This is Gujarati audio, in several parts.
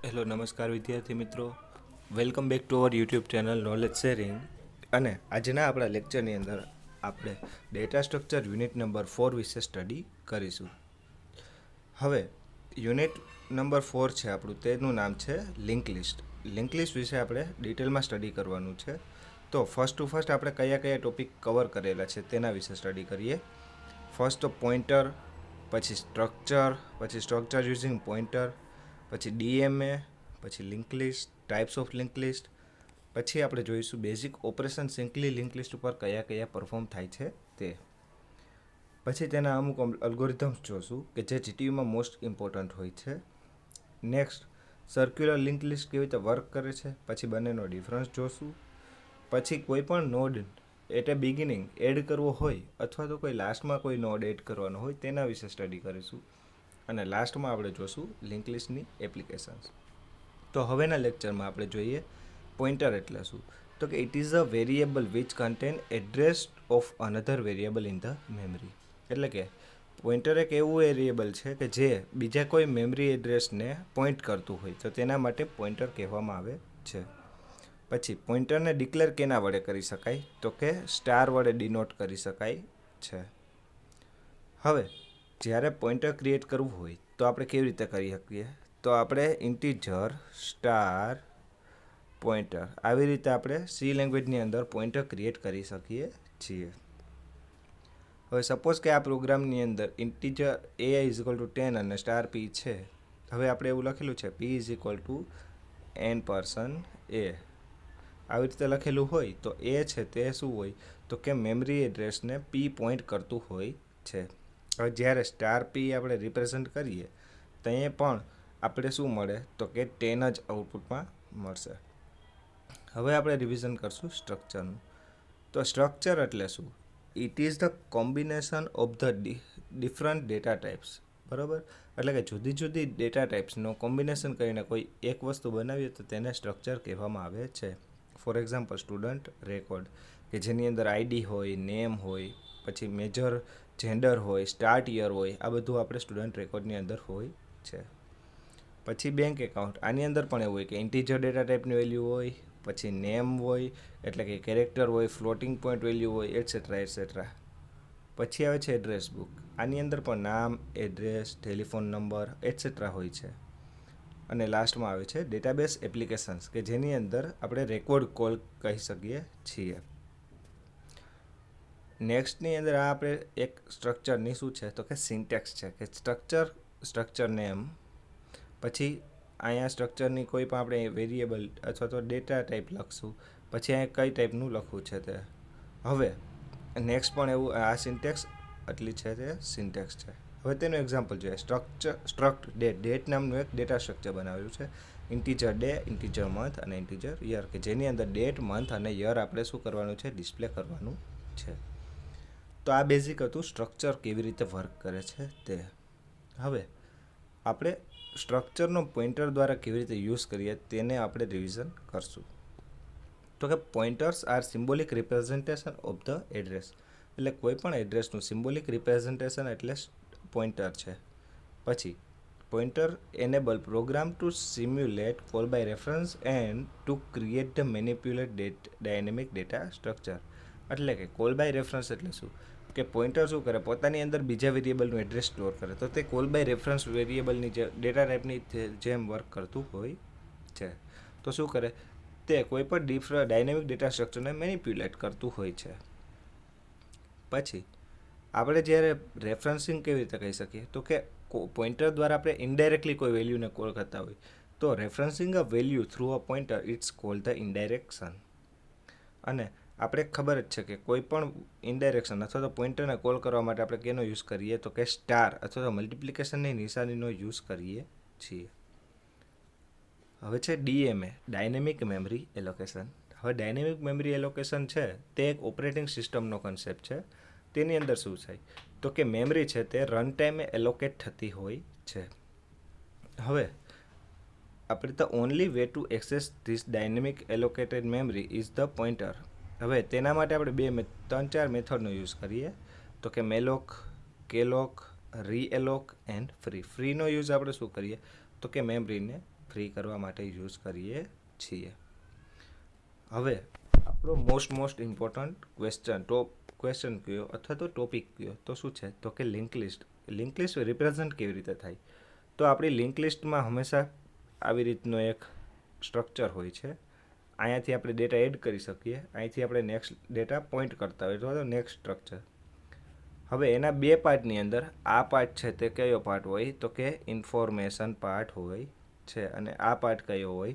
હેલો નમસ્કાર વિદ્યાર્થી મિત્રો, welcome back to our YouTube channel knowledge sharing. અને આજના આપણા લેક્ચરની અંદર આપણે ડેટા સ્ટ્રક્ચર યુનિટ નંબર 4 વિશે સ્ટડી કરીશું. હવે યુનિટ નંબર 4 છે આપણું, તેનું નામ છે લિંક લિસ્ટ. લિંક લિસ્ટ વિશે આપણે ડિટેલમાં સ્ટડી કરવાનું છે. તો ફર્સ્ટ ટુ ફર્સ્ટ આપણે કયા કયા ટોપિક કવર કરેલા છે તેના વિશે સ્ટડી કરીએ. ફર્સ્ટ તો પોઇન્ટર, પછી સ્ટ્રક્ચર યુઝિંગ પોઇન્ટર, પછી ડીએમએ, પછી link list, types of link list. પછી આપણે જોઈશું basic operation simply link list ઉપર કયા કયા પરફોર્મ થાય છે તે. પછી તેના અમુક અલ્ગોરિધમ્સ જોશું કે જે જીટીયુમાં મોસ્ટ ઇમ્પોર્ટન્ટ હોય છે. નેક્સ્ટ સર્ક્યુલર લિંક લિસ્ટ કેવી રીતે વર્ક કરે છે, પછી બંનેનો ડિફરન્સ જોશું. પછી કોઈ પણ node at a beginning add કરવો હોય અથવા તો કોઈ લાસ્ટમાં કોઈ નોડ એડ કરવાનો હોય તેના વિશે સ્ટડી કરીશું. અને લાસ્ટમાં આપણે જોશું લિંક લિસ્ટની એપ્લિકેશન્સ. તો હવેના લેક્ચરમાં આપણે જોઈએ પોઇન્ટર એટલે શું. તો કે it is a variable which contain address of another variable in the memory. એટલે કે પોઇન્ટર એક એવું વેરિયેબલ છે કે જે બીજા કોઈ મેમરી એડ્રેસને પોઇન્ટ કરતું હોય, તો તેના માટે પોઇન્ટર કહેવામાં આવે છે. પછી પોઇન્ટરને ડિક્લેર કેના વડે કરી શકાય, તો કે સ્ટાર વડે ડિનોટ કરી શકાય છે. હવે જ્યારે પોઇન્ટર ક્રિએટ કરવું હોય તો આપણે કેવી રીતે કરી શકીએ, તો આપણે ઇન્ટીજર સ્ટાર પોઇન્ટર આવી રીતે આપણે સી લેંગ્વેજની અંદર પોઇન્ટર ક્રિએટ કરી શકીએ છીએ. હવે સપોઝ કે આ પ્રોગ્રામની અંદર integer A is equal to 10 અને સ્ટાર પી છે. હવે આપણે એવું લખેલું છે પી ઇઝ ઇક્વલ ટુ n% એ. આવી રીતે લખેલું હોય તો એ છે તે શું હોય, તો કે મેમરી એડ્રેસને પી પોઈન્ટ કરતું હોય છે. હવે જ્યારે સ્ટાર પી આપણે રિપ્રેઝન્ટ કરીએ તો એ પણ આપણે શું મળે, તો કે 10 જ આઉટપુટમાં મળશે. હવે આપણે રિવિઝન કરશું સ્ટ્રક્ચરનું. તો સ્ટ્રક્ચર એટલે શું? It is the combination of the different data types. બરાબર, એટલે કે જુદી જુદી ડેટા ટાઈપ્સનો કોમ્બિનેશન કરીને કોઈ એક વસ્તુ બનાવીએ તો તેને સ્ટ્રક્ચર કહેવામાં આવે છે. ફોર એક્ઝામ્પલ સ્ટુડન્ટ રેકોર્ડ, કે જેની અંદર આઈડી હોય, નેમ હોય, પછી મેજર જેન્ડર હોય, સ્ટાર્ટ યર હોય, આ બધું આપણે સ્ટુડન્ટ રેકોર્ડની અંદર હોય છે. પછી બેંક એકાઉન્ટ, આની અંદર પણ એવું હોય કે ઇન્ટીજર ડેટા ટાઈપની વેલ્યુ હોય, પછી નેમ હોય એટલે કે કેરેક્ટર હોય, ફ્લોટિંગ પોઈન્ટ વેલ્યુ હોય, એટસેટ્રા એટસેટ્રા. પછી આવે છે એડ્રેસ બુક, આની અંદર પણ નામ, એડ્રેસ, ટેલિફોન નંબર એટસેટ્રા હોય છે. અને લાસ્ટમાં આવે છે ડેટાબેઝ એપ્લિકેશન્સ, કે જેની અંદર આપણે રેકોર્ડ કોલ કહી શકીએ છીએ. નેક્સ્ટની અંદર આ આપણે એક સ્ટ્રક્ચરની શું છે, તો કે સિન્ટેક્સ છે, કે સ્ટ્રક્ચર નેમ. પછી અહીંયા સ્ટ્રક્ચરની કોઈ પણ આપણે વેરિયેબલ અથવા તો ડેટા ટાઈપ લખશું, પછી અહીંયા કઈ ટાઈપનું લખવું છે તે. હવે નેક્સ્ટ પણ એવું આ સિન્ટેક્સ આટલી છે તે સિન્ટેક્સ છે. હવે તેનું એક્ઝામ્પલ જોઈએ. સ્ટ્રક્ટ ડેટ નામનું એક ડેટા સ્ટ્રક્ચર બનાવ્યું છે. ઇન્ટીજર ડે, ઇન્ટીજર મંથ અને ઇન્ટીજર યર, કે જેની અંદર ડેટ, મંથ અને યર આપણે શું કરવાનું છે, ડિસ્પ્લે કરવાનું છે. તો આ બેઝિક હતું સ્ટ્રક્ચર કેવી રીતે વર્ક કરે છે તે. હવે આપણે સ્ટ્રક્ચરનો પોઇન્ટર દ્વારા કેવી રીતે યુઝ કરીએ તેને આપણે રિવિઝન કરશું. તો કે pointers are symbolic representation of the address. એટલે કોઈ પણ એડ્રેસનું સિમ્બોલિક રિપ્રેઝન્ટેશન એટલે પોઇન્ટર છે. પછી pointer enable program to simulate call by reference and to create the manipulate dynamic data structure. એટલે કે કોલ બાય રેફરન્સ એટલે શું, કે પોઇન્ટર શું કરે, પોતાની અંદર બીજા વેરિયેબલનું એડ્રેસ સ્ટોર કરે, તો તે કોલ બાય રેફરન્સ વેરિયેબલની જે ડેટા ટાઈપની જેમ વર્ક કરતું હોય છે. તો શું કરે, તે કોઈ પણ ડાયનેમિક ડેટા સ્ટ્રક્ચરને મેનિપ્યુલેટ કરતું હોય છે. પછી આપણે જ્યારે રેફરન્સિંગ કેવી રીતે કહી શકીએ, તો કે પોઇન્ટર દ્વારા આપણે ઇનડાયરેક્ટલી કોઈ વેલ્યુને કોલ કરતા હોય તો referencing a value through a pointer it's called the indirection. અને આપણે ખબર જ છે કે કોઈ પણ ઇનડાયરેક્શન અથવા તો પોઇન્ટરને કોલ કરવા માટે આપણે કેનો યુઝ કરીએ, તો કે સ્ટાર અથવા તો મલ્ટિપ્લિકેશનની નિશાનીનો યુઝ કરીએ છીએ. હવે છે ડીએમએ, ડાયનેમિક મેમરી એલોકેશન. હવે ડાયનેમિક મેમરી એલોકેશન છે તે એક ઓપરેટિંગ સિસ્ટમનો કન્સેપ્ટ છે. તેની અંદર શું થાય, તો કે મેમરી છે તે રન ટાઈમે એલોકેટ થતી હોય છે. હવે આપણે the only way to access this dynamic allocated memory is the pointer. હવે તેના માટે આપણે 3-4 મેથડનો યુઝ કરીએ, તો કે મેલોક, કેલોક, રીએલોક એન્ડ ફ્રી. ફ્રીનો યુઝ આપણે શું કરીએ, તો કે મેમરીને ફ્રી કરવા માટે યુઝ કરીએ છીએ. હવે આપણો મોસ્ટ ઇમ્પોર્ટન્ટ ક્વેશ્ચન કયો અથવા તો ટોપિક કયો તો શું છે તો કે લિંક લિસ્ટ રિપ્રેઝન્ટ કેવી રીતે થાય. તો આપણી લિંક લિસ્ટમાં હંમેશા આવી રીતનો એક સ્ટ્રક્ચર હોય છે. અહીંયાથી આપણે ડેટા એડ કરી શકીએ, અહીંથી આપણે નેક્સ્ટ ડેટા પોઈન્ટ કરતા હોય તો નેક્સ્ટ સ્ટ્રક્ચર. હવે એના બે પાર્ટની અંદર આ પાર્ટ છે તે કયો પાર્ટ હોય તો કે ઇન્ફોર્મેશન પાર્ટ હોય છે, અને આ પાર્ટ કયો હોય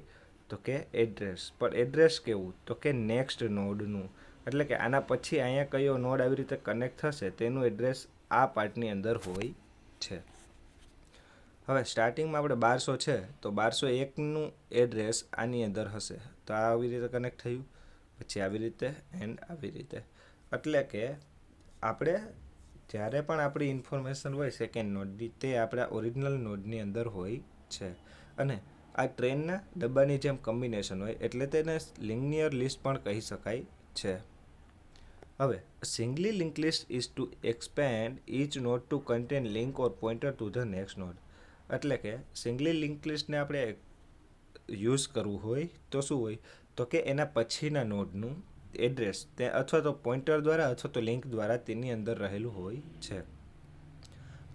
તો કે એડ્રેસ. પણ એડ્રેસ કેવું તો કે નેક્સ્ટ નોડનું, એટલે કે આના પછી અહીંયા કયો નોડ આવી રીતે કનેક્ટ થશે તેનું એડ્રેસ આ પાર્ટની અંદર હોય છે. હવે સ્ટાર્ટિંગમાં આપણે 1200 છે તો 1201નું એડ્રેસ આની અંદર હશે, તો આ આવી રીતે કનેક્ટ થયું, પછી આવી રીતે એન્ડ આવી રીતે. એટલે કે આપણે જ્યારે પણ આપણી ઇન્ફોર્મેશન હોય સેકન્ડ નોડની તે આપણા ઓરિજિનલ નોડની અંદર હોય છે. અને આ ટ્રેનના ડબ્બાની જેમ કોમ્બિનેશન હોય એટલે તેને લિનિયર લિસ્ટ પણ કહી શકાય છે. હવે singly link list is to expand each node to contain link or pointer to the next node. એટલે કે સિંગલી લિંક લિસ્ટને આપણે યુઝ કરવું હોય તો શું હોય તો કે એના પછીના નોડનું એડ્રેસ તે અથવા તો પોઇન્ટર દ્વારા અથવા તો લિંક દ્વારા તેની અંદર રહેલું હોય છે.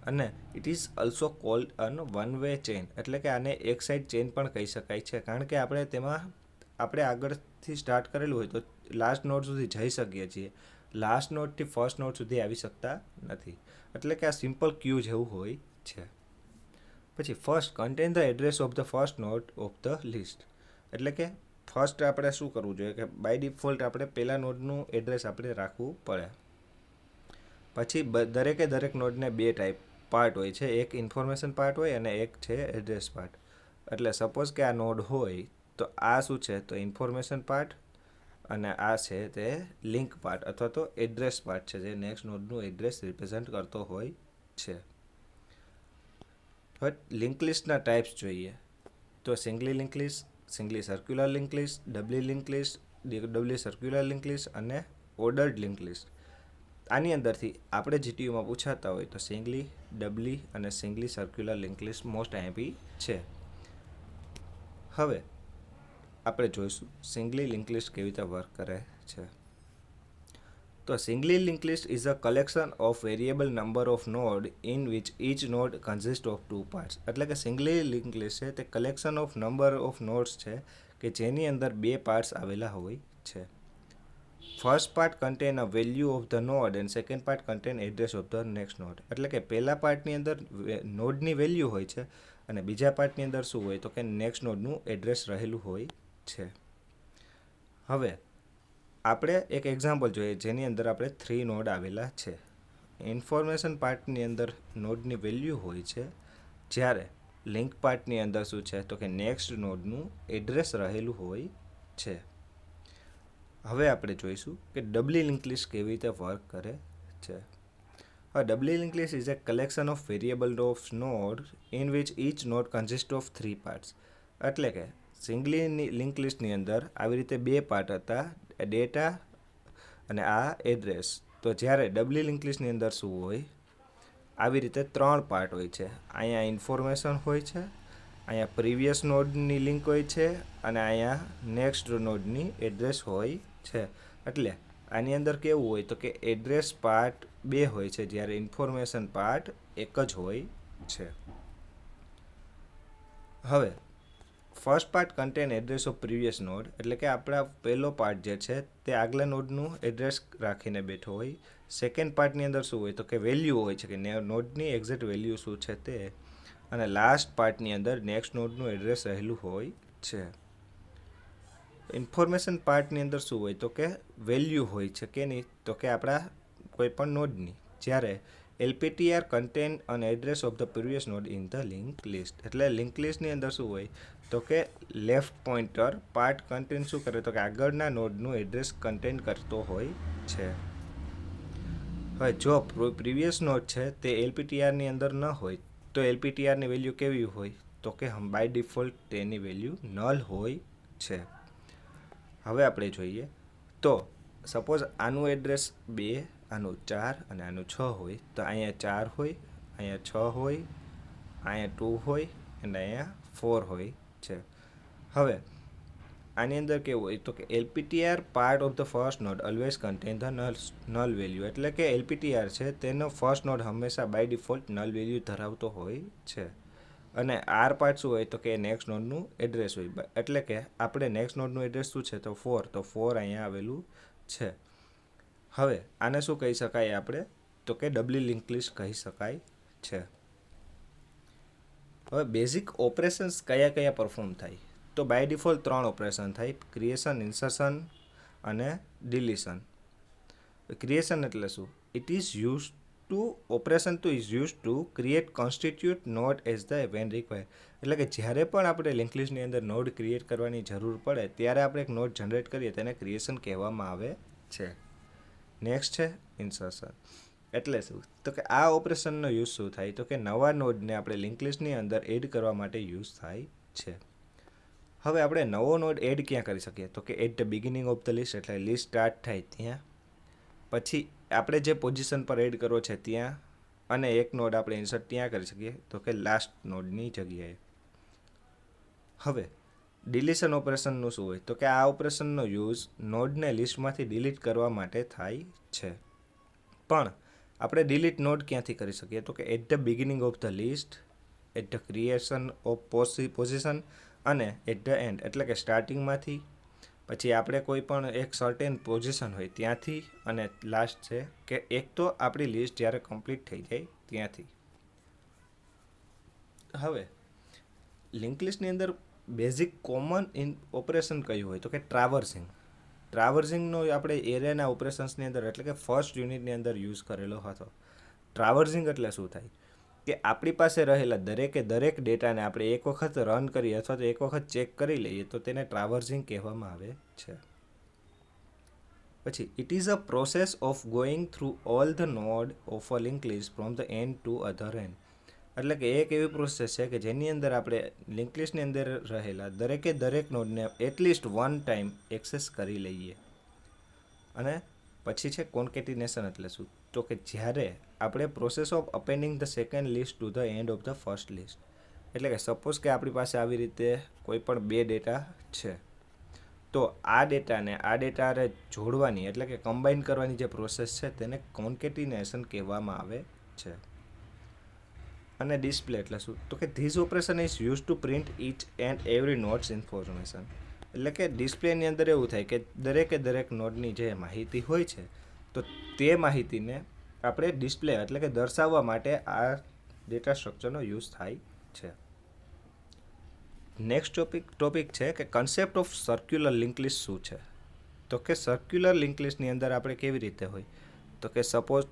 અને it is also called an one way chain, એટલે કે આને એક સાઇડ ચેઇન પણ કહી શકાય છે, કારણ કે આપણે આગળથી સ્ટાર્ટ કરેલું હોય તો લાસ્ટ નોડ સુધી જઈ શકીએ છીએ, લાસ્ટ નોડથી ફર્સ્ટ નોડ સુધી આવી શકતા નથી. એટલે કે આ સિમ્પલ ક્યુ જેવું હોય છે. પછી first contain the address of the first node of the list. એટલે કે ફર્સ્ટ આપણે શું કરવું જોઈએ કે બાય ડિફોલ્ટ આપણે પહેલા નોડનું એડ્રેસ આપણે રાખવું પડે. પછી દરેક નોડને બે પાર્ટ હોય છે, એક ઇન્ફોર્મેશન પાર્ટ હોય અને એક છે એડ્રેસ પાર્ટ. એટલે સપોઝ કે આ નોડ હોય તો આ શું છે તો ઇન્ફોર્મેશન પાર્ટ, અને આ છે તે લિંક પાર્ટ અથવા તો એડ્રેસ પાર્ટ છે, જે નેક્સ્ટ નોડનું એડ્રેસ રિપ્રેઝન્ટ કરતો હોય છે. હવે લિંક લિસ્ટના ટાઈપ્સ જોઈએ તો singly link list, singly circular link list, doubly link list, doubly circular link list અને ઓર્ડર્ડ લિંક લિસ્ટ. આની અંદરથી આપણે જીટીયુમાં પૂછાતા હોય તો સિંગલી, ડબલી અને singly circular link list most IMP છે. હવે આપણે જોઈશું સિંગલી લિંક લિસ્ટ કેવી રીતે વર્ક કરે છે. તો singly link list is a collection of variable number of node in which each node consist of two parts. એટલે કે સિંગલી લિંક લિસ્ટ છે તે collection of number of nodes છે કે જેની અંદર બે પાર્ટ્સ આવેલા હોય છે. First part contain a value of the node and second part contain address of the next node. એટલે કે પહેલા પાર્ટની અંદર નોડની વેલ્યુ હોય છે અને બીજા પાર્ટની અંદર શું હોય તો કે નેક્સ્ટ નોડનું એડ્રેસ રહેલું હોય છે. હવે આપણે એક એક્ઝામ્પલ જોઈએ જેની અંદર આપણે 3 નોડ આવેલા છે. ઇન્ફોર્મેશન પાર્ટની અંદર નોડની વેલ્યુ હોય છે, જ્યારે લિંક પાર્ટની અંદર શું છે તો કે નેક્સ્ટ નોડનું એડ્રેસ રહેલું હોય છે. હવે આપણે જોઈશું કે ડબલી લિંક લિસ્ટ કેવી રીતે વર્ક કરે છે. હવે doubly link list is a collection of variable of node in which each node consist of 3 parts. એટલે કે સિંગલી લિંક લિસ્ટની અંદર આવી રીતે બે પાર્ટ હતા, ડેટા અને આ એડ્રેસ. તો જ્યારે ડબલી લિંક લિસ્ટની અંદર શું હોય આવી રીતે 3 પાર્ટ હોય છે. અહીંયા ઇન્ફોર્મેશન હોય છે, અહીંયા પ્રીવિયસ નોડની લિંક હોય છે અને અહીંયા નેક્સ્ટ નોડની એડ્રેસ હોય છે. એટલે આની અંદર કેવું હોય તો કે એડ્રેસ પાર્ટ 2 હોય છે, જ્યારે ઇન્ફોર્મેશન પાર્ટ એક જ હોય છે. હવે first part contain address of previous node, એટલે કે આપણા પહેલો પાર્ટ જે છે તે આગલા નોડનું એડ્રેસ રાખીને બેઠો હોય. સેકન્ડ પાર્ટની અંદર શું હોય તો કે વેલ્યુ હોય છે કે નોડની એક્ઝેક્ટ વેલ્યુ શું છે તે, અને લાસ્ટ પાર્ટની અંદર નેક્સ્ટ નોડનું એડ્રેસ રહેલું હોય છે. ઇન્ફોર્મેશન પાર્ટની અંદર શું હોય તો કે વેલ્યુ હોય છે કે નહીં તો કે આપણા કોઈ પણ નોડની, જ્યારે LPTR contain an address of the previous node in the link list. એટલે લિંક લિસ્ટની અંદર શું હોય તો કે લેફ્ટ પોઇન્ટર પાર્ટ કન્ટેન શું કરે તો કે આગળના નોડનું એડ્રેસ કન્ટેન કરતો હોય છે. હવે જો પ્રીવિયસ નોડ છે તે LPTRની અંદર ન હોય તો LPTRની વેલ્યુ કેવી હોય તો કે બાય ડિફોલ્ટ તેની વેલ્યુ નલ હોય છે. હવે આપણે જોઈએ તો સપોઝ આનું એડ્રેસ 2, આનું 4 અને આનું 6 હોય, તો અહીંયા 4 હોય, અહીંયા 6 હોય, અહીંયા 2 હોય અને અહીંયા 4 હોય છે. હવે આની અંદર કેવું હોય તો કે LPTR part of the first node always contain the null value, એટલે કે LPTR છે તેનો ફર્સ્ટ નોડ હંમેશા બાય ડિફોલ્ટ નલ વેલ્યુ ધરાવતો હોય છે. અને આર પાર્ટ શું હોય તો કે નેક્સ્ટ નોડનું એડ્રેસ હોય, એટલે કે આપણે નેક્સ્ટ નોડનું એડ્રેસ શું છે તો 4 અહીંયા આવેલું છે. હવે આને શું કહી શકાય આપણે તો કે ડબલી લિંક લિસ્ટ કહી શકાય છે. હવે બેઝિક ઓપરેશન્સ કયા કયા પરફોર્મ થાય તો બાય ડિફોલ્ટ 3 ઓપરેશન થાય: ક્રિએશન, ઇન્સર્શન અને ડિલીશન. ક્રિએશન એટલે શું? It is use to operation is use to create constitute node as the when require, એટલે કે જ્યારે પણ આપણે લિંક લિસ્ટની અંદર નોડ ક્રિએટ કરવાની જરૂર પડે ત્યારે આપણે એક નોડ જનરેટ કરીએ તેને ક્રિએશન કહેવામાં આવે છે. નેક્સ્ટ છે ઇન્સર્શન. એટલે શું તો કે આ ઓપરેશનનો યુઝ શું થાય તો કે નવા નોડને આપણે લિંક લિસ્ટની અંદર એડ કરવા માટે યુઝ થાય છે. હવે આપણે નવો નોડ એડ ક્યાં કરી શકીએ તો કે at the beginning of the list, એટલે લિસ્ટ સ્ટાર્ટ થાય ત્યાં, પછી આપણે જે પોઝિશન પર એડ કરવો છે ત્યાં, અને એક નોડ આપણે ઇન્સર્ટ ત્યાં કરી શકીએ તો કે લાસ્ટ નોડની જગ્યાએ. હવે ડિલીશન ઓપરેશનનું શું હોય તો કે આ ઓપરેશનનો યુઝ નોડને લિસ્ટમાંથી ડિલીટ કરવા માટે થાય છે. પણ આપણે ડિલીટ નોડ ક્યાંથી કરી શકીએ તો કે at the beginning of the list, at the creation of position અને એટ ધ એન્ડ, એટલે કે સ્ટાર્ટિંગમાંથી, પછી આપણે કોઈ પણ એક સર્ટેન પોઝિશન હોય ત્યાંથી, અને લાસ્ટ છે કે એક તો આપણી લિસ્ટ જ્યારે કમ્પ્લીટ થઈ જાય ત્યાંથી. હવે લિંક લિસ્ટની અંદર બેઝિક કોમન ઓપરેશન કયું હોય તો કે ટ્રાવર્સિંગ. ટ્રાવર્સિંગનો આપણે એરિયાના ઓપરેશન્સની અંદર એટલે કે ફર્સ્ટ યુનિટની અંદર યુઝ કરેલો હતો. ટ્રાવર્સિંગ એટલે શું થાય કે આપણી પાસે રહેલા દરેકે દરેક ડેટાને આપણે એક વખત રન કરીએ અથવા તો એક વખત ચેક કરી લઈએ તો તેને ટ્રાવર્સિંગ કહેવામાં આવે છે. પછી it is a process of going through all the node of a link list from the and to other and, એટલે કે એક એવી પ્રોસેસ છે કે જેની અંદર આપણે લિંક લિસ્ટની અંદર રહેલા દરેકે દરેક નોડને એટલીસ્ટ વન ટાઈમ એક્સેસ કરી લઈએ. અને પછી છે કોન્કેટિનેશન, એટલે શું તો કે જ્યારે આપણે process of appending the second list to the end of the first list, એટલે કે સપોઝ કે આપણી પાસે આવી રીતે કોઈ પણ બે ડેટા છે તો આ ડેટાને જોડવાની એટલે કે કમ્બાઈન કરવાની જે પ્રોસેસ છે તેને કોન્કેટિનેશન કહેવામાં આવે છે. અને ડિસ્પ્લે એટલે શું તો કે this operation is use to print each and every notes information, એટલે કે ડિસ્પ્લેની અંદર એવું થાય કે દરેકે દરેક નોડની જે માહિતી હોય છે તો તે માહિતીને આપણે ડિસ્પ્લે એટલે કે દર્શાવવા માટે આ ડેટા સ્ટ્રક્ચરનો યુઝ થાય છે. નેક્સ્ટ ટોપિક છે કે concept of circular link list શું છે તો કે સર્ક્યુલર લિંક લિસ્ટની અંદર આપણે કેવી રીતે હોય તો કે સપોઝ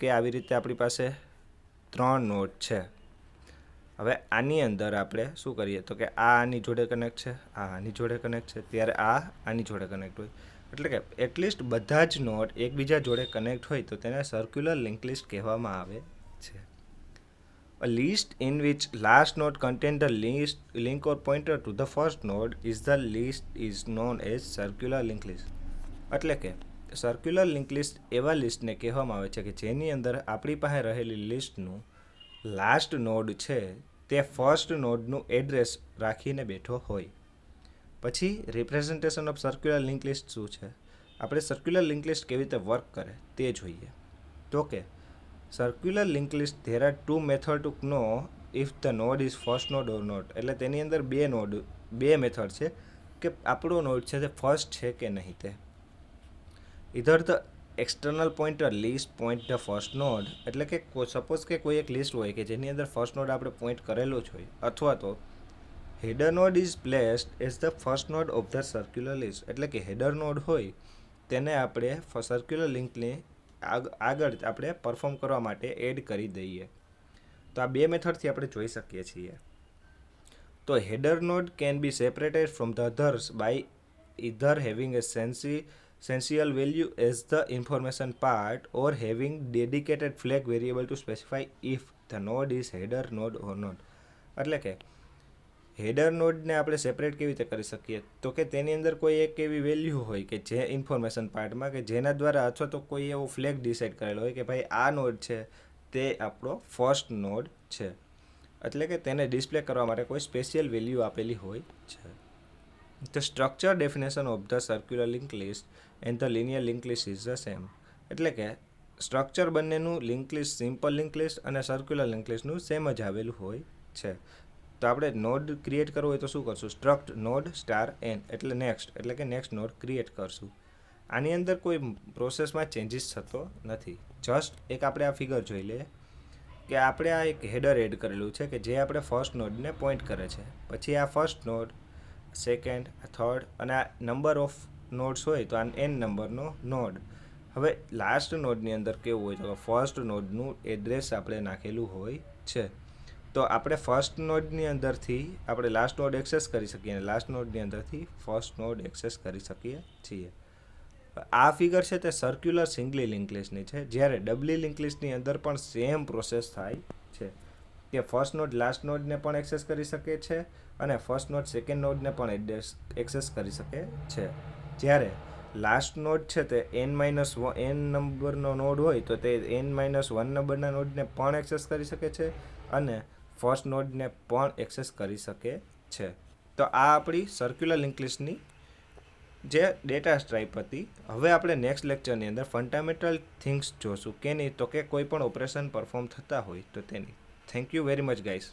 કે આવી રીતે આપણી પાસે 3 નોડ છે. હવે આની અંદર આપણે શું કરીએ તો કે આ આની જોડે કનેક્ટ છે, આ આની જોડે કનેક્ટ છે, ત્યારે આ આની જોડે કનેક્ટ હોય, એટલે કે એટલીસ્ટ બધા જ નોડ એકબીજા જોડે કનેક્ટ હોય તો તેને સર્ક્યુલર લિંક લિસ્ટ કહેવામાં આવે છે. A list in which last node contains the link or pointer to the first node is known as circular linked list. એટલે કે સર્ક્યુલર લિંક લિસ્ટ એવા લિસ્ટને કહેવામાં આવે છે કે જેની અંદર આપણી પાસે રહેલી લિસ્ટનું લાસ્ટ નોડ છે તે ફર્સ્ટ નોડનું એડ્રેસ રાખીને બેઠો હોય. પછી representation of circular link list શું છે, આપણે સર્ક્યુલર લિંક લિસ્ટ કેવી રીતે વર્ક કરે તે જોઈએ. તો કે circular link list there are 2 method to know if the node is first node or not, એટલે તેની અંદર બે મેથડ છે કે આપણો નોડ છે તે ફર્સ્ટ છે કે નહીં તે. Either the external pointer list point the first node, એટલે કે સપોઝ કે કોઈ એક લિસ્ટ હોય કે જેની અંદર ફર્સ્ટ નોડ આપણે પોઈન્ટ કરેલો જ હોય, અથવા તો header node is placed as the first node of the circular list, એટલે કે હેડર નોડ હોય તેને આપણે સર્ક્યુલર લિંકની આગળ આપણે પરફોર્મ કરવા માટે એડ કરી દઈએ. તો આ બે મેથડથી આપણે જોઈ શકીએ છીએ. તો header node can be separated from the others by either having a essential value as the information part or having dedicated flag variable to specify if the node is header node or not. એટલે કે હેડર નોડને આપણે સેપરેટ કેવી રીતે કરી શકીએ તો કે તેની અંદર કોઈ એક એવી વેલ્યુ હોય કે જે ઇન્ફોર્મેશન પાર્ટમાં કે જેના દ્વારા અથવા તો કોઈ એવો ફ્લેગ ડિસાઇડ કરેલો હોય કે ભાઈ આ નોડ છે તે આપણો ફર્સ્ટ નોડ છે, એટલે કે તેને ડિસ્પ્લે કરવા માટે કોઈ સ્પેશિયલ વેલ્યુ આપેલી હોય છે. The structure definition of the circular linked list and the linear linked list is the same. એટલે કે સ્ટ્રક્ચર બંનેનું link list, simple link list અને સર્ક્યુલર લિંક લિસ્ટનું સેમ જ આવેલું હોય છે. તો આપણે નોડ ક્રિએટ કરવું હોય તો શું કરશું? સ્ટ્રક્ટ નોડ સ્ટાર એન એટલે નેક્સ્ટ, એટલે કે નેક્સ્ટ નોડ ક્રિએટ કરશું. આની અંદર કોઈ પ્રોસેસમાં ચેન્જીસ થતો નથી. જસ્ટ એક આપણે આ ફિગર જોઈ લઈએ કે આપણે આ એક હેડર એડ કરેલું છે કે જે આપણે ફર્સ્ટ નોડને પોઈન્ટ કરે છે. પછી આ ફર્સ્ટ નોડ, સેકન્ડ, થર્ડ અને આ નંબર ઓફ નોડ્સ હોય તો આ એન નંબરનો નોડ. હવે લાસ્ટ નોડની અંદર કેવું હોય તો ફર્સ્ટ નોડનું એડ્રેસ આપણે નાખેલું હોય છે. તો આપણે ફર્સ્ટ નોડની અંદરથી આપણે લાસ્ટ નોડ એક્સેસ કરી શકીએ અને લાસ્ટ નોડની અંદરથી ફર્સ્ટ નોડ એક્સેસ કરી શકીએ છીએ. આ ફિગર છે તે સર્ક્યુલર સિંગલી લિંક લિસ્ટની છે, જ્યારે ડબલી લિંક લિસ્ટની અંદર પણ સેમ પ્રોસેસ થાય છે કે ફર્સ્ટ નોડ લાસ્ટ નોડને પણ એક્સેસ કરી શકે છે અને ફર્સ્ટ નોડ સેકન્ડ નોડને પણ એક્સેસ કરી શકે છે. જ્યારે લાસ્ટ નોડ છે તે n નંબરનો નોડ હોય તો તે n-1 નંબરના નોડને પણ એક્સેસ કરી શકે છે અને ફર્સ્ટ નોડને પણ એક્સેસ કરી શકે છે. તો આ આપણી સર્ક્યુલર લિંક લિસ્ટની જે ડેટા સ્ટ્રાઇપ હતી. હવે આપણે નેક્સ્ટ લેક્ચરની અંદર ફંડામેન્ટલ થિંગ્સ જોશું કે નહીં, તો કે કોઈ પણ ઓપરેશન પરફોર્મ થતા હોય તો તેની. Thank you very much guys.